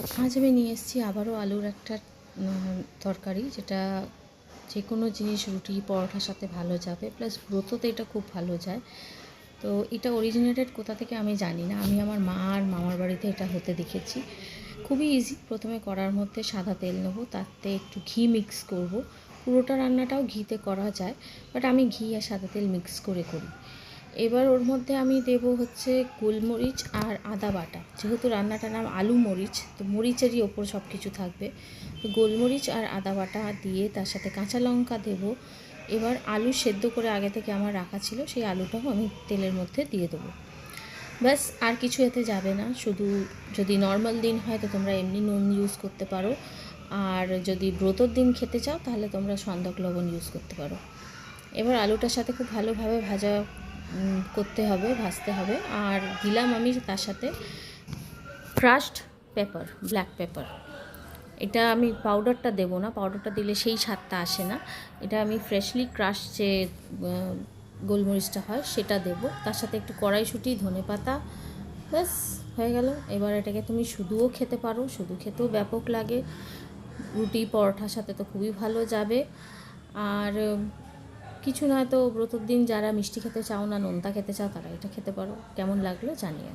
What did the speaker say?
আজ আমি নিয়ে এসেছি আবারও আলুর একটা তরকারি, যেটা যে কোনো জিনিস রুটি পরোটার সাথে ভালো যাবে, প্লাস ব্রততে এটা খুব ভালো যায়। তো এটা অরিজিনেটেড কোথা থেকে আমি জানি না, আমি আমার মা আর মামার বাড়িতে এটা হতে দেখেছি। খুবই ইজি। প্রথমে কড়ার মধ্যে সাদা তেল নেব, তাতে একটু ঘি মিক্স করব। পুরোটা রান্নাটাও ঘিতে করা যায়, বাট আমি ঘি আর সাদা তেল মিক্স করে করি। এবার ওর মধ্যে আমি দেব হচ্ছে গোলমরিচ আর আদা বাটা। যেহেতু রান্নাটার নাম আলু মরিচ, তো মরিচেরই ওপর সব কিছু থাকবে। তো গোলমরিচ আর আদা বাটা দিয়ে তার সাথে কাঁচা লঙ্কা দেব। এবার আলু সেদ্ধ করে আগে থেকে আমার রাখা ছিল, সেই আলুটাও আমি তেলের মধ্যে দিয়ে দেবো। ব্যাস, আর কিছু এতে যাবে না। শুধু যদি নর্মাল দিন হয় তো তোমরা এমনি নুন ইউজ করতে পারো, আর যদি ব্রতর দিন খেতে চাও তাহলে তোমরা সন্দক লবণ ইউজ করতে পারো। এবার আলুটার সাথে খুব ভালোভাবে করতে হবে, ভাজতে হবে। আর দিলাম আমি তার সাথে ক্রাশড পেপার, ব্ল্যাক পেপার। এটা আমি পাউডারটা দেবো না, পাউডারটা দিলে সেই স্বাদটা আসে না। এটা আমি ফ্রেশলি ক্রাশ যে গোলমরিচটা হয় সেটা দেবো, তার সাথে একটু কড়াইশুঁটি, ধনেপাতা। ব্যাস, হয়ে গেল। এবার এটাকে তুমি শুধুও খেতে পারো, শুধু খেতেও ব্যাপক লাগে। রুটি পরোটার সাথে তো খুবই ভালো যাবে। আর কিছু নয় তো ব্রতর দিন যারা মিষ্টি খেতে চাও না, নোনতা খেতে চাও, তারা এটা খেতে পারো। কেমন লাগলো জানিও।